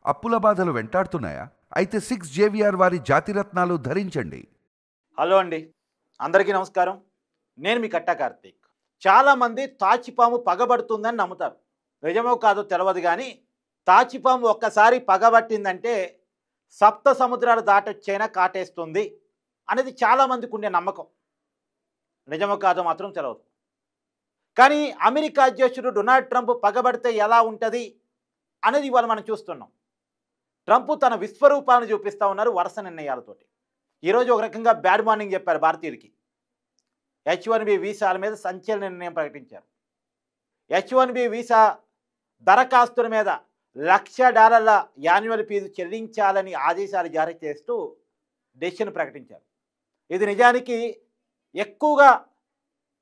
అప్పుల బాధలు వెంటాడుతున్నాయా? అయితే 6 జేవిఆర్ వారి జాతిరత్నాలు ధరించండి. హలో అండి, అందరికీ నమస్కారం. నేను మీ కట్టా కార్తీక్. చాలామంది తాచిపాము పగబడుతుందని నమ్ముతారు. నిజమో కాదో తెలియదు కానీ తాచిపాము ఒక్కసారి పగబట్టిందంటే సప్త సముద్రాలు దాటొచ్చైనా కాటేస్తుంది అనేది చాలామందికి ఉండే నమ్మకం. నిజమో కాదో మాత్రం తెలియదు. కానీ అమెరికా అధ్యక్షుడు డొనాల్డ్ ట్రంప్ పగబడితే ఎలా ఉంటుంది అనేది ఇవాళ మనం చూస్తున్నాం. ట్రంప్ తన విశ్వరూపాన్ని చూపిస్తూ ఉన్నారు వరుస నిర్ణయాలతోటి. ఈరోజు ఒక రకంగా బ్యాడ్ మార్నింగ్ చెప్పారు భారతీయులకి. H1B వీసాల మీద సంచలన నిర్ణయం ప్రకటించారు. H1B వీసా దరఖాస్తుల మీద $1,00,000 యాన్యువల్ ఫీజు చెల్లించాలని ఆదేశాలు జారీ చేస్తూ డెసిషన్ ప్రకటించారు. ఇది నిజానికి ఎక్కువగా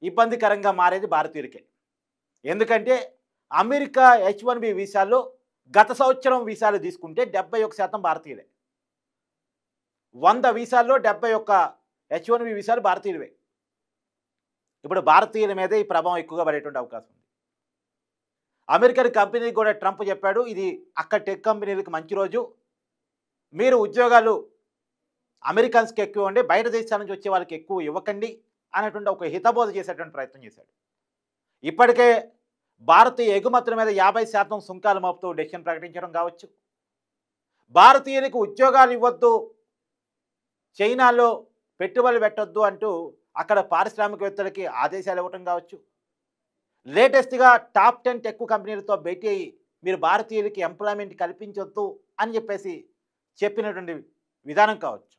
ఇబ్బందికరంగా మారేది భారతీయులకే. ఎందుకంటే అమెరికా H1B వీసాల్లో గత సంవత్సరం వీసాలు తీసుకుంటే 71% భారతీయులే. 100 వీసాల్లో 71 H1B వీసాలు భారతీయులవే. ఇప్పుడు భారతీయుల మీదే ఈ ప్రభావం ఎక్కువగా పడేటువంటి అవకాశం ఉంది. అమెరికన్ కంపెనీకి కూడా ట్రంప్ చెప్పాడు, ఇది అక్కడ టెక్ కంపెనీలకు మంచి రోజు, మీరు ఉద్యోగాలు అమెరికన్స్కి ఎక్కువ ఉండి బయట దేశాల నుంచి వచ్చే వాళ్ళకి ఎక్కువ ఇవ్వకండి అనేటువంటి ఒక హితబోధ చేసేటువంటి ప్రయత్నం చేశాడు. ఇప్పటికే భారతీయ ఎగుమతుల మీద 50% సుంకాలు మోపుతూ డెసిషన్ ప్రకటించడం కావచ్చు, భారతీయులకు ఉద్యోగాలు ఇవ్వద్దు, చైనాలో పెట్టుబడులు పెట్టొద్దు అంటూ అక్కడ పారిశ్రామికవేత్తలకి ఆదేశాలు ఇవ్వటం కావచ్చు, లేటెస్ట్గా టాప్ 10 టెక్ కంపెనీలతో భేటీ అయ్యి మీరు భారతీయులకి ఎంప్లాయ్మెంట్ కల్పించొద్దు అని చెప్పేసి చెప్పినటువంటి విధానం కావచ్చు,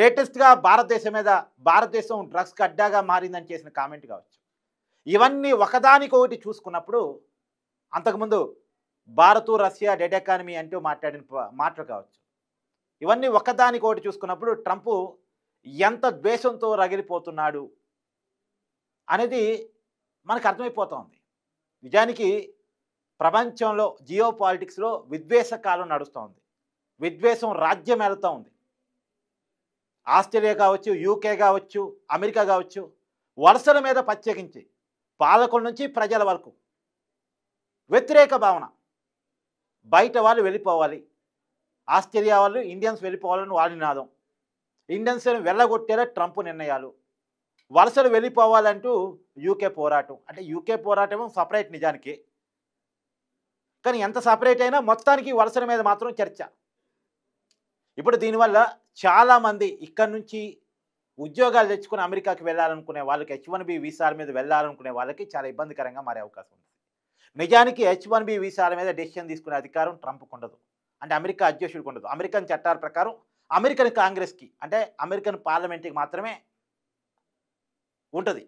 లేటెస్ట్గా భారతదేశం డ్రగ్స్కి అడ్డాగా మారిందని చేసిన కామెంట్ కావచ్చు. ఇవన్నీ ఒకదానికొకటి చూసుకున్నప్పుడు అంతకుముందు భారత్ రష్యా డెడ్ ఎకానమీ అంటూ మాట్లాడిన మాటలు కావచ్చు, ఇవన్నీ ఒకదానికొకటి చూసుకున్నప్పుడు ట్రంప్ ఎంత ద్వేషంతో రగిలిపోతున్నాడు అనేది మనకు అర్థమైపోతుంది. నిజానికి ప్రపంచంలో జియో పాలిటిక్స్లో విద్వేష కాలం నడుస్తూ విద్వేషం రాజ్యం వెళుతూ ఉంది. ఆస్ట్రేలియా కావచ్చు, యూకే కావచ్చు, అమెరికా కావచ్చు, వలసల మీద ప్రత్యేకించి పాలకుల నుంచి ప్రజల వరకు వ్యతిరేక భావన. బయట వాళ్ళు వెళ్ళిపోవాలి, ఆస్ట్రేలియా వాళ్ళు ఇండియన్స్ వెళ్ళిపోవాలని వాళ్ళ నినాదం, ఇండియన్స్ని వెళ్ళగొట్టేలా ట్రంప్ నిర్ణయాలు, వలసలు వెళ్ళిపోవాలంటూ యూకే పోరాటం. అంటే యూకే పోరాటం సపరేట్ నిజానికి, కానీ ఎంత సపరేట్ అయినా మొత్తానికి వలసల మీద మాత్రం చర్చ. ఇప్పుడు దీనివల్ల చాలామంది ఇక్కడి నుంచి ఉద్యోగాలు తెచ్చుకుని అమెరికాకి వెళ్ళాలనుకునే వాళ్ళకి, H1B వీసాల మీద వెళ్ళాలనుకునే వాళ్ళకి చాలా ఇబ్బందికరంగా మారే అవకాశం ఉంది. నిజానికి H1B వీసాల మీద డెసిషన్ తీసుకునే అధికారం ట్రంప్కు ఉండదు, అంటే అమెరికా అధ్యక్షుడికి ఉండదు. అమెరికన్ చట్టాల ప్రకారం అమెరికన్ కాంగ్రెస్కి, అంటే అమెరికన్ పార్లమెంట్కి మాత్రమే ఉంటుంది,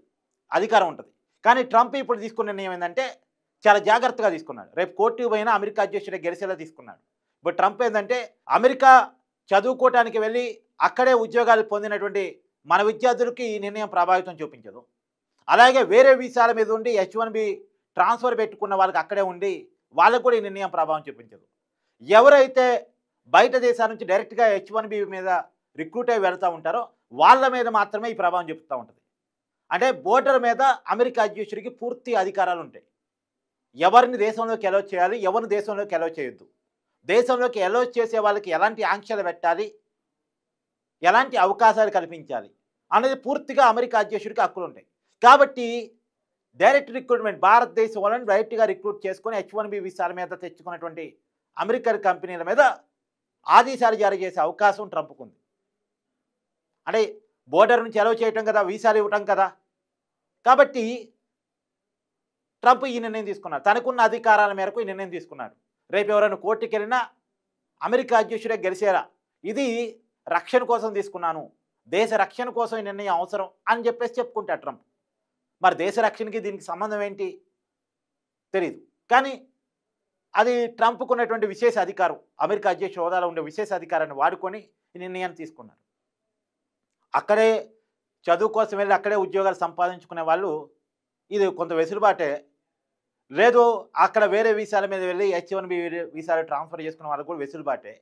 అధికారం ఉంటుంది. కానీ ట్రంప్ ఇప్పుడు తీసుకున్న నిర్ణయం ఏంటంటే చాలా జాగ్రత్తగా తీసుకున్నాడు. రేపు కోర్టుకు పోయినా అమెరికా అధ్యక్షుడే గెలిచేలా తీసుకున్నాడు. ఇప్పుడు ట్రంప్ ఏంటంటే అమెరికా చదువుకోవటానికి వెళ్ళి అక్కడే ఉద్యోగాలు పొందినటువంటి మన విద్యార్థులకి ఈ నిర్ణయం ప్రభావితం చూపించదు. అలాగే వేరే వీసాల మీద ఉండి H1B ట్రాన్స్ఫర్ పెట్టుకున్న వాళ్ళకి అక్కడే ఉండి వాళ్ళకు కూడా ఈ నిర్ణయం ప్రభావం చూపించదు. ఎవరైతే బయట దేశాల నుంచి డైరెక్ట్గా H1B మీద రిక్రూట్ అయ్యి వెళ్తూ ఉంటారో వాళ్ళ మీద మాత్రమే ఈ ప్రభావం చూపుతూ ఉంటుంది. అంటే బోర్డర్ మీద అమెరికా అధ్యక్షుడికి పూర్తి అధికారాలు ఉంటాయి. ఎవరిని దేశంలోకి అలౌ చేయాలి, ఎవరిని దేశంలోకి అలౌ చేయొద్దు, దేశంలోకి అలౌ చేసే వాళ్ళకి ఎలాంటి ఆంక్షలు పెట్టాలి, ఎలాంటి అవకాశాలు కల్పించాలి అనేది పూర్తిగా అమెరికా అధ్యక్షుడికి హక్కులు ఉంటాయి. కాబట్టి డైరెక్ట్ రిక్రూట్మెంట్, భారతదేశం వాళ్ళని డైరెక్ట్గా రిక్రూట్ చేసుకొని H1B వీసాల మీద తెచ్చుకున్నటువంటి అమెరికన్ కంపెనీల మీద ఆదేశాలు జారీ చేసే అవకాశం ట్రంప్కు ఉంది. అంటే బోర్డర్ నుంచి అలౌ చేయటం కదా, వీసాలు ఇవ్వటం కదా. కాబట్టి ట్రంప్ ఈ నిర్ణయం తీసుకున్నాడు, తనకున్న అధికారాల మేరకు ఈ నిర్ణయం తీసుకున్నాడు. రేపు ఎవరైనా కోర్టుకి వెళ్ళినా అమెరికా అధ్యక్షుడే గెలిచేలా, ఇది రక్షణ కోసం తీసుకున్నాను, దేశ రక్షణ కోసం ఈ నిర్ణయం అవసరం అని చెప్పేసి చెప్పుకుంటాడు ట్రంప్. మరి దేశ రక్షణకి దీనికి సంబంధం ఏంటి తెలియదు, కానీ అది ట్రంప్కు ఉన్నటువంటి విశేష అధికారం, అమెరికా అధ్యక్ష హోదాలో ఉండే విశేష అధికారాన్ని వాడుకొని ఈ నిర్ణయాన్ని తీసుకున్నారు. అక్కడే చదువు కోసం వెళ్ళి అక్కడే ఉద్యోగాలు సంపాదించుకునే వాళ్ళు ఇది కొంత వెసులుబాటే. లేదు అక్కడ వేరే వీసాల మీద వెళ్ళి H1B వీసాలు ట్రాన్స్ఫర్ చేసుకునే వాళ్ళకి కూడా వెసులుబాటే.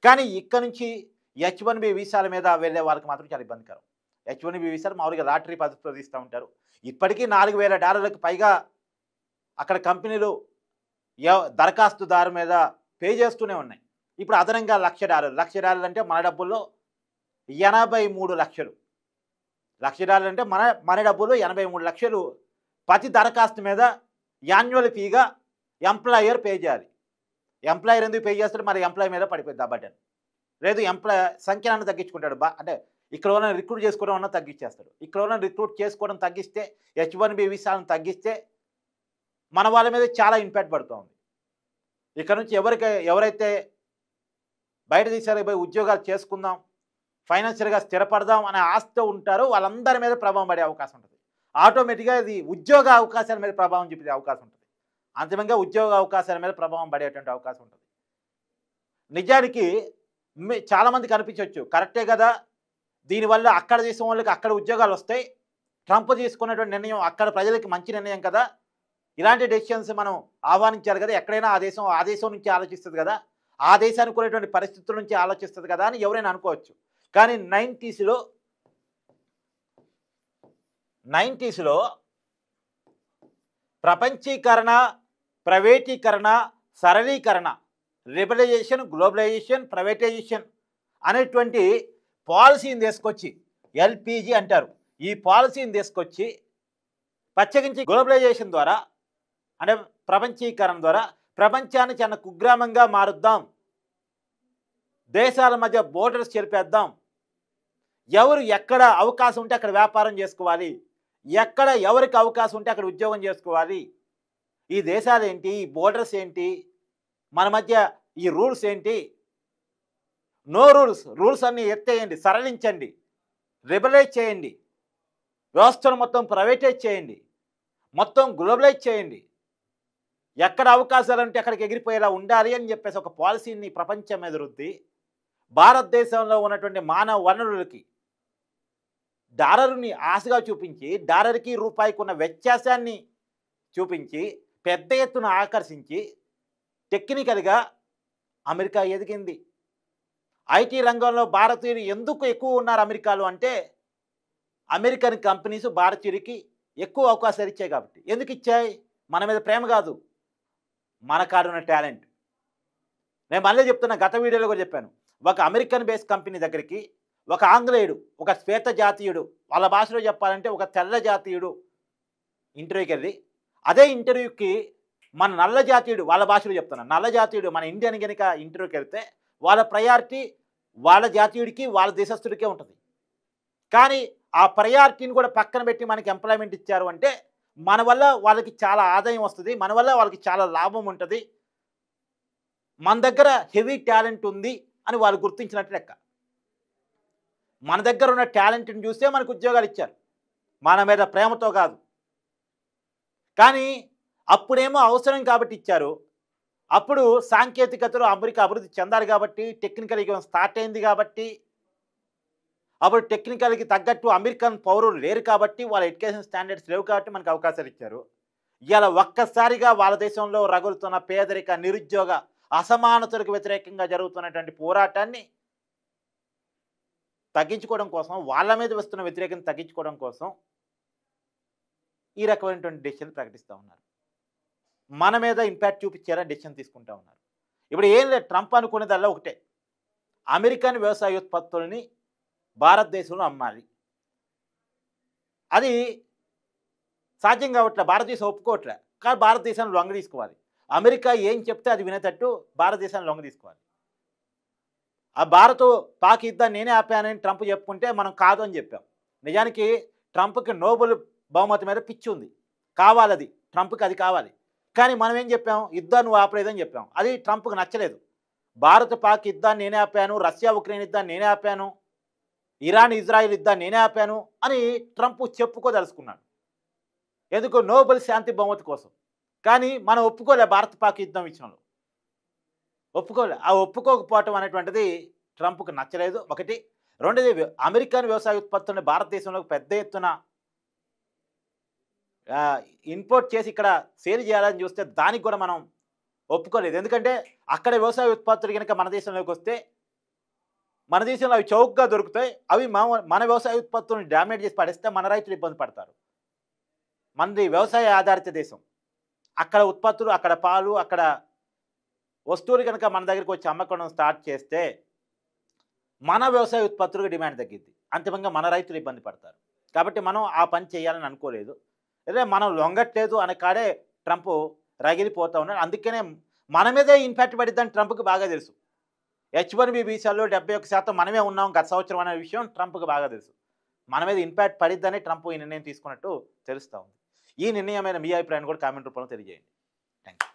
కానీ ఇక్కడ నుంచి H1B వీసాల మీద వెళ్ళే వాళ్ళకి మాత్రం చాలా ఇబ్బందికరం. H1B వీసాలు మామూలుగా లాటరీ పద్ధతిలో తీస్తూ ఉంటారు. ఇప్పటికీ $4,000 పైగా అక్కడ కంపెనీలు దరఖాస్తుదారు మీద పే చేస్తూనే ఉన్నాయి. ఇప్పుడు అదనంగా $1,00,000 $1,00,000 అంటే మన డబ్బుల్లో 83 లక్షలు. $1,00,000 అంటే మన డబ్బులు 83 లక్షలు ప్రతి దరఖాస్తు మీద యాన్యువల్ ఫీగా ఎంప్లాయర్ పే చేయాలి. ఎంప్లాయర్ ఎందుకు పే చేస్తాడు? మరి ఎంప్లాయ్ మీద పడిపోయింది ఆ బటన్. లేదు సంఖ్యను తగ్గించుకుంటాడు. అంటే ఇక్కడ ఉన్న రిక్రూట్ చేసుకోవడం అన్న తగ్గించేస్తాడు. ఇక్కడ ఉన్న రిక్రూట్ చేసుకోవడం తగ్గిస్తే, H1B వీసాలను తగ్గిస్తే మన వాళ్ళ మీద చాలా ఇంపాక్ట్ పడుతుంది. ఇక్కడ నుంచి ఎవరైతే బయట దేశాలకు పోయి ఉద్యోగాలు చేసుకుందాం, ఫైనాన్షియల్గా స్థిరపడదాం అనే ఆశతో ఉంటారో వాళ్ళందరి మీద ప్రభావం పడే అవకాశం ఉంటుంది. ఆటోమేటిక్గా ఇది ఉద్యోగ అవకాశాల మీద ప్రభావం చూపే అవకాశం ఉంటుంది. అంతిమంగా ఉద్యోగ అవకాశాల మీద ప్రభావం పడేటువంటి అవకాశం ఉంటుంది. నిజానికి చాలామందికి అనిపించవచ్చు, కరెక్టే కదా, దీనివల్ల అక్కడ దేశం వాళ్ళకి అక్కడ ఉద్యోగాలు వస్తాయి, ట్రంప్ తీసుకున్నటువంటి నిర్ణయం అక్కడ ప్రజలకి మంచి నిర్ణయం కదా, ఇలాంటి డెసిషన్స్ మనం ఆహ్వానించాలి కదా, ఎక్కడైనా ఆ దేశం నుంచి ఆలోచిస్తుంది కదా, ఆ దేశానికి ఉన్నటువంటి పరిస్థితుల నుంచి ఆలోచిస్తుంది కదా అని ఎవరైనా అనుకోవచ్చు. కానీ 90స్లో ప్రపంచీకరణ, ప్రైవేటీకరణ, సరళీకరణ, లిబరలైజేషన్, గ్లోబలైజేషన్, ప్రైవేటైజేషన్ అనేటువంటి పాలసీని తీసుకొచ్చి, LPG అంటారు, ఈ పాలసీని తీసుకొచ్చి ప్రత్యేకించి గ్లోబలైజేషన్ ద్వారా అంటే ప్రపంచీకరణ ద్వారా ప్రపంచాన్ని చాలా కుగ్రామంగా మారుద్దాం, దేశాల మధ్య బోర్డర్స్ చెరిపేద్దాం, ఎవరు ఎక్కడ అవకాశం ఉంటే అక్కడ వ్యాపారం చేసుకోవాలి, ఎక్కడ ఎవరికి అవకాశం ఉంటే అక్కడ ఉద్యోగం చేసుకోవాలి, ఈ దేశాలు ఏంటి, ఈ బోర్డర్స్ ఏంటి, మన మధ్య ఈ రూల్స్ ఏంటి, నో రూల్స్ అన్నీ ఎత్తేయండి, సరళించండి, లిబరలైజ్ చేయండి, వ్యవస్థను మొత్తం ప్రైవేటైజ్ చేయండి, మొత్తం గ్లోబలైజ్ చేయండి, ఎక్కడ అవకాశాలు అంటే అక్కడికి ఎగిరిపోయేలా ఉండాలి అని చెప్పేసి ఒక పాలసీని ప్రపంచం మీద రుద్ది భారతదేశంలో ఉన్నటువంటి మానవ వనరులకి డాలర్ని ఆశగా చూపించి, డాలర్కి రూపాయికి ఉన్న వ్యత్యాసాన్ని చూపించి పెద్ద ఎత్తున ఆకర్షించి టెక్నికల్గా అమెరికా ఎదిగింది. ఐటీ రంగంలో భారతీయులు ఎందుకు ఎక్కువ ఉన్నారు అమెరికాలో అంటే, అమెరికన్ కంపెనీస్ భారతీయుడికి ఎక్కువ అవకాశాలు ఇచ్చాయి కాబట్టి. ఎందుకు ఇచ్చాయి? మన మీద ప్రేమ కాదు, మన కాడున్న టాలెంట్. నేను మళ్ళీ చెప్తున్నా, గత వీడియోలో కూడా చెప్పాను, ఒక అమెరికన్ బేస్ కంపెనీ దగ్గరికి ఒక ఆంగ్లేయుడు, ఒక శ్వేత జాతీయుడు, వాళ్ళ భాషలో చెప్పాలంటే ఒక తెల్ల జాతీయుడు ఇంటర్వ్యూకి వెళ్ళి, అదే ఇంటర్వ్యూకి మన నల్ల జాతీయుడు, వాళ్ళ భాషలో చెప్తున్నాను, నల్ల జాతీయుడు మన ఇండియన్ కనుక ఇంటర్వ్యూకి వెళ్తే వాళ్ళ ప్రయారిటీ వాళ్ళ జాతీయుడికి, వాళ్ళ దేశస్తుడికే ఉంటుంది. కానీ ఆ ప్రయారిటీని కూడా పక్కన పెట్టి మనకి ఎంప్లాయ్మెంట్ ఇచ్చారు అంటే మన వల్ల వాళ్ళకి చాలా ఆదాయం వస్తుంది, మన వల్ల వాళ్ళకి చాలా లాభం ఉంటుంది, మన దగ్గర హెవీ టాలెంట్ ఉంది అని వాళ్ళు గుర్తించినట్టు లెక్క. మన దగ్గర ఉన్న టాలెంట్ని చూస్తే మనకు ఉద్యోగాలు ఇచ్చారు, మన మీద ప్రేమతో కాదు. కానీ అప్పుడేమో అవసరం కాబట్టి ఇచ్చారు, అప్పుడు సాంకేతికతలో అమెరికా అభివృద్ధి చెందాలి కాబట్టి, టెక్నికల్గా స్టార్ట్ అయింది కాబట్టి, అప్పుడు టెక్నికల్కి తగ్గట్టు అమెరికన్ పౌరులు లేరు కాబట్టి, వాళ్ళ ఎడ్యుకేషన్ స్టాండర్డ్స్ లేవు కాబట్టి మనకు అవకాశాలు ఇచ్చారు. ఇలా ఒక్కసారిగా వాళ్ళ దేశంలో రగులుతున్న పేదరిక, నిరుద్యోగ, అసమానతలకు వ్యతిరేకంగా జరుగుతున్నటువంటి పోరాటాన్ని తగ్గించుకోవడం కోసం, వాళ్ళ మీద వస్తున్న వ్యతిరేకత తగ్గించుకోవడం కోసం ఈ రకమైనటువంటి డెసిషన్ ప్రకటిస్తూ ఉన్నారు. మన మీద ఇంపాక్ట్ చూపించారా డెసిషన్ తీసుకుంటా ఉన్నారు. ఇప్పుడు ఏం లేదు, ట్రంప్ అనుకునేదల్లా ఒకటే, అమెరికన్ వ్యవసాయోత్పత్తులని భారతదేశంలో అమ్మాలి. అది సాధ్యం కావట్లే, భారతదేశం ఒప్పుకోవట్లే. కానీ భారతదేశాన్ని లొంగ తీసుకోవాలి. అమెరికా ఏం చెప్తే అది వినేటట్టు భారతదేశాన్ని లొంగ తీసుకోవాలి. ఆ పాక్ యుద్ధాన్ని నేనే ఆపానని ట్రంప్ చెప్పుకుంటే మనం కాదు అని చెప్పాం. నిజానికి ట్రంప్కి నోబెల్ బహుమతి మీద పిచ్చి ఉంది, కావాలి అది, ట్రంప్కి అది కావాలి. కానీ మనం ఏం చెప్పాం, యుద్ధాన్ని నువ్వు ఆపలేదని చెప్పాం. అది ట్రంప్కి నచ్చలేదు. పాక్ యుద్ధాన్ని నేనే ఆపాను, రష్యా ఉక్రెయిన్ యుద్ధాన్ని నేనే ఆపాను, ఇరాన్ ఇజ్రాయిల్ యుద్ధాన్ని నేనే ఆపాను అని ట్రంప్ చెప్పుకోదలుచుకున్నాడు. ఎందుకు? నోబెల్ శాంతి బహుమతి కోసం. కానీ మనం ఒప్పుకోలే, పాక్ యుద్ధం విషయంలో ఒప్పుకోలే. ఆ ఒప్పుకోకపోవటం అనేటువంటిది ట్రంప్కి నచ్చలేదు, ఒకటి. రెండోది, అమెరికన్ వ్యవసాయ ఉత్పత్తులను భారతదేశంలోకి పెద్ద ఎత్తున ఇంపోర్ట్ చేసి ఇక్కడ సేల్ చేయాలని చూస్తే దానికి కూడా మనం ఒప్పుకోలేదు. ఎందుకంటే అక్కడ వ్యవసాయ ఉత్పత్తులు కనుక మన దేశంలోకి వస్తే మన దేశంలో అవి చౌకగా దొరుకుతాయి, అవి మన వ్యవసాయ ఉత్పత్తులను డామినేట్ చేసి పడేస్తే మన రైతులు ఇబ్బంది పడతారు. మనది వ్యవసాయ ఆధారిత దేశం, అక్కడ ఉత్పత్తులు, అక్కడ పాలు, అక్కడ వస్తువులు కనుక మన దగ్గరికి వచ్చి అమ్మకం స్టార్ట్ చేస్తే మన వ్యవసాయ ఉత్పత్తులకు డిమాండ్ తగ్గిద్ది, అంతిమంగా మన రైతులు ఇబ్బంది పడతారు. కాబట్టి మనం ఆ పని చేయాలని అనుకోలేదు. అదే మనం లొంగట్లేదు అనే కాడే ట్రంప్ రగిలిపోతూ ఉన్నాడు. అందుకనే మన మీదే ఇంపాక్ట్ పడిద్దని ట్రంప్కి బాగా తెలుసు. H1B వీసాల్లో 71% మనమే ఉన్నాం గత సంవత్సరం అనే విషయం ట్రంప్కి బాగా తెలుసు. మన మీద ఇంపాక్ట్ పడిద్దని ట్రంప్ ఈ నిర్ణయం తీసుకున్నట్టు తెలుస్తూ ఉంది. ఈ నిర్ణయం మీద మీ అభిప్రాయాన్ని కూడా కామెంట్ రూపంలో తెలియజేయండి. Thank you.